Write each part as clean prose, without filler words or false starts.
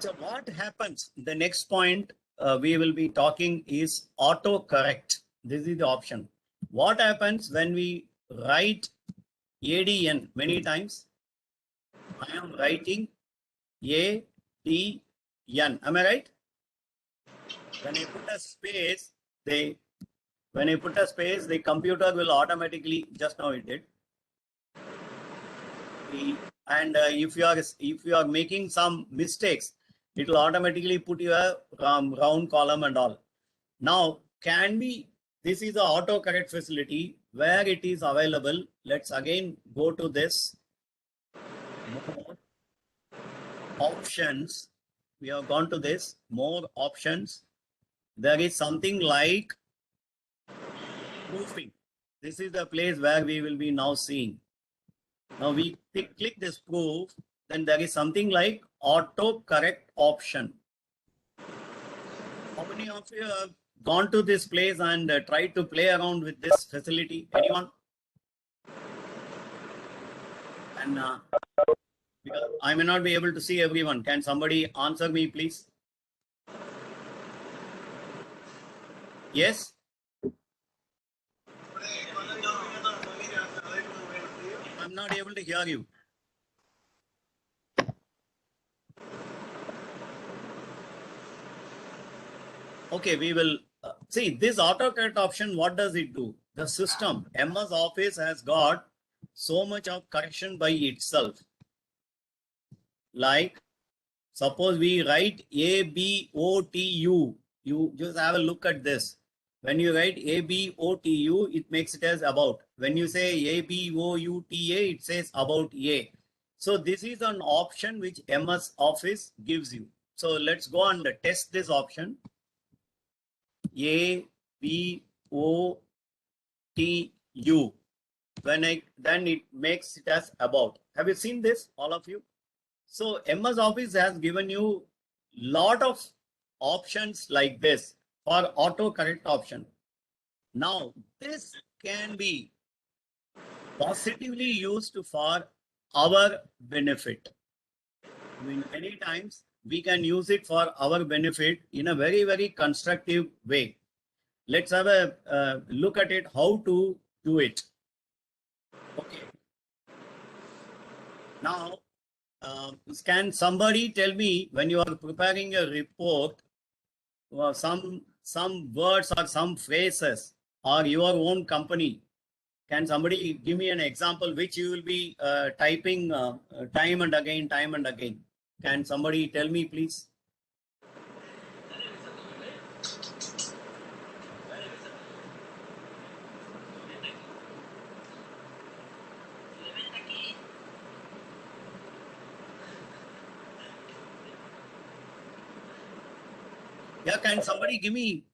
So what happens? The next point we will be talking is autocorrect. This is the option. What happens when we write ADN many times? I am writing ADN. Am I right? When I put a space, the computer will automatically, just now it did. And if you are making some mistakes, it will automatically put you a round column and all. Now, this is the autocorrect facility where it is available. Let's again go to this. More options. We have gone to this, more options. There is something like proofing. This is the place where we will be now seeing. Now we click this proof, then there is something like autocorrect option. How many of you have gone to this place and tried to play around with this facility? Anyone? And I may not be able to see everyone. Can somebody answer me, please? Yes? I'm not able to hear you. Okay, we will see this autocorrect option. What does it do? The system, MS Office has got so much of correction by itself. Like, suppose we write ABOTU. You just have a look at this. When you write ABOTU, it makes it as about. When you say ABOUTA, it says about A. So this is an option which MS Office gives you. So let's go and test this option. ABOTU. Then it makes it as about. Have you seen this, all of you? So MS Office has given you lot of options like this for autocorrect option. Now this can be positively used for our benefit. I mean, many times we can use it for our benefit in a very, very constructive way. Let's have a look at it, how to do it. Okay. Now, can somebody tell me, when you are preparing a report, some words or some phrases or your own company, can somebody give me an example which you will be typing time and again? Can somebody tell me, please? Yeah, can somebody give me?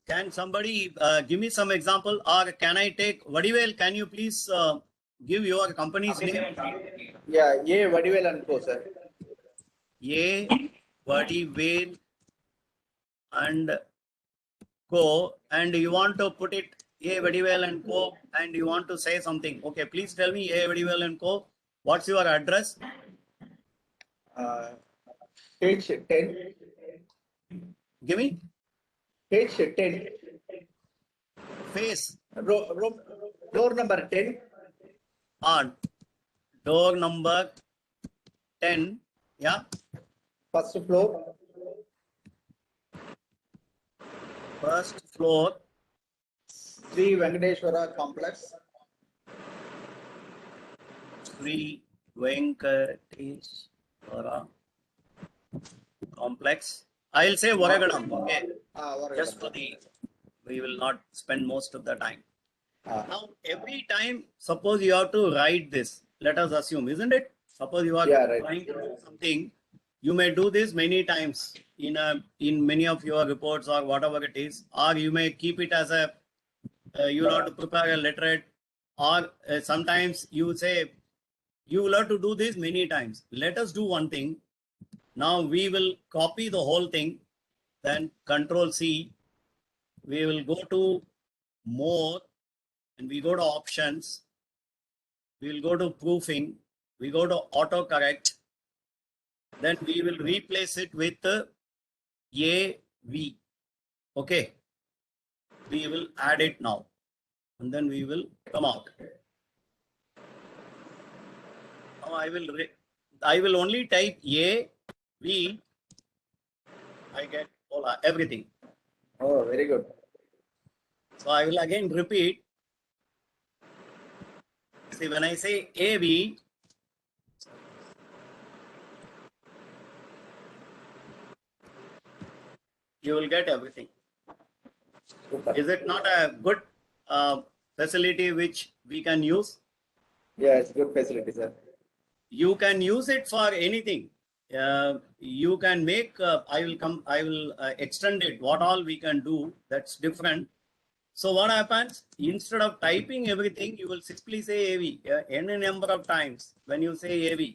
Can somebody give me some example, or can I take Vadivel? Can you please give your company's name? Yeah, A Vadivel and Co, sir. A Vadivel and Co, and you want to put it A Vadivel and Co, and you want to say something. Okay, please tell me, A Vadivel and Co. What's your address? Page 10. Give me. Page 10. Face. Door number 10. Door number 10. Yeah. First floor. First floor. Sri Venkateshwara Complex. Sri Venkateshwara Complex. I'll say Varagadam. Okay. Just for we will not spend most of the time. Now, every time, suppose you have to write this, let us assume, isn't it? Suppose you are trying to do something, you may do this many times in many of your reports or whatever it is, or you may keep it as a, you have to prepare a letterhead, or sometimes you say, you will have to do this many times. Let us do one thing. Now we will copy the whole thing, then Control C. We will go to more and we go to options. we will go to proofing, we go to autocorrect, then we will replace it with AV. Okay. We will add it now and then we will come out. Now I will only type AV. I get everything. Oh, very good. So I will again repeat. See, when I say AV, you will get everything. Super. Is it not a good facility which we can use? Yeah, it's good facility, sir. You can use it for anything. You can make, I will extend it. What all we can do, that's different. So what happens? Instead of typing everything, you will simply say AV any number of times when you say AV.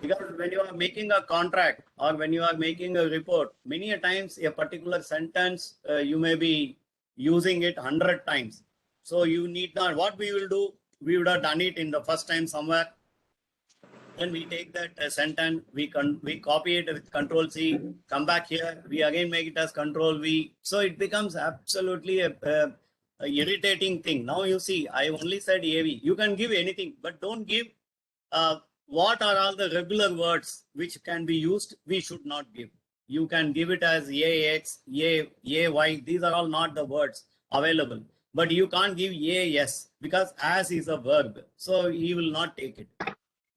Because when you are making a contract or when you are making a report, many a times a particular sentence, you may be using it 100 times. So you need not, what we will do, we would have done it in the first time somewhere. Then we take that sentence, we copy it with Control C, come back here, we again make it as Control V. So it becomes absolutely a irritating thing. Now you see, I only said AV. You can give anything, but don't give what are all the regular words which can be used. We should not give. You can give it as AX, AY. These are all not the words available. But you can't give AS because as is a verb. So he will not take it.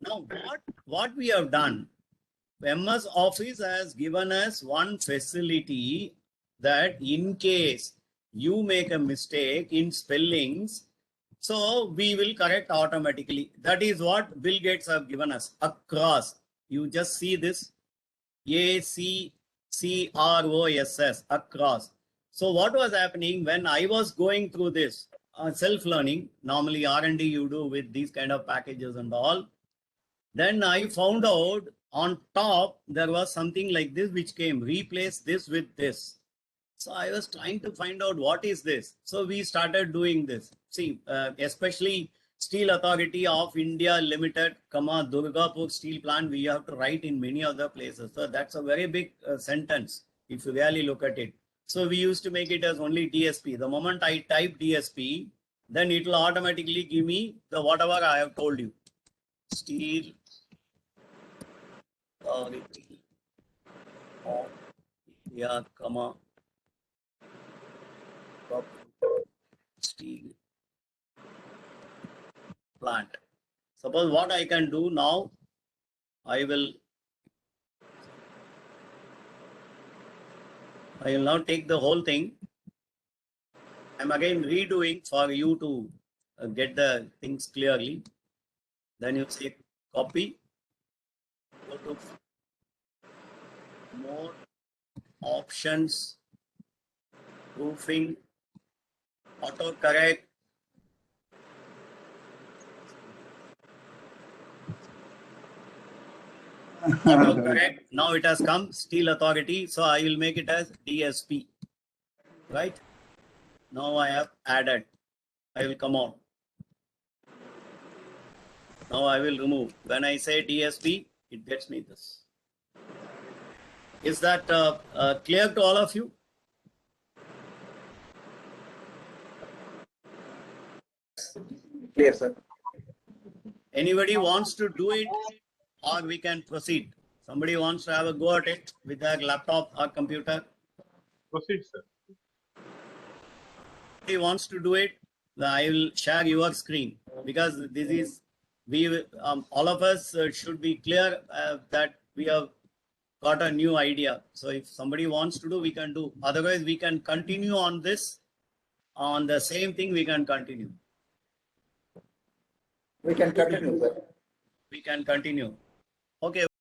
Now, what we have done, MS Office has given us one facility that in case you make a mistake in spellings, so we will correct automatically. That is what Bill Gates have given us across. You just see this ACCROSS across. So what was happening when I was going through this self-learning, normally R&D you do with these kind of packages and all. Then I found out on top there was something like this which came, replace this with this. So I was trying to find out what is this. So we started doing this. See, especially Steel Authority of India Limited, Durgapur Steel Plant, we have to write in many other places. So that's a very big sentence if you really look at it. So we used to make it as only DSP. The moment I type DSP, then it will automatically give me the whatever I have told you. Steel Authority of India, Steel Plant. Suppose what I can do now, I will now take the whole thing. I'm again redoing for you to get the things clearly. Then you say copy, go to more options, proofing, autocorrect. Autocorrect. Now it has come Steel Authority, so I will make it as DSP. Right? Now I have added. I will come out. Now I will remove. When I say DSP, it gets me this. Is that clear to all of you? Clear, sir. Anybody wants to do it, or we can proceed? Somebody wants to have a go at it with their laptop or computer? Proceed, sir. Somebody wants to do it, I will share your screen because this is, all of us should be clear that we have got a new idea. So if somebody wants to do, we can do. Otherwise, we can continue on this. On the same thing, we can continue. We can continue, sir. We can continue. Okay.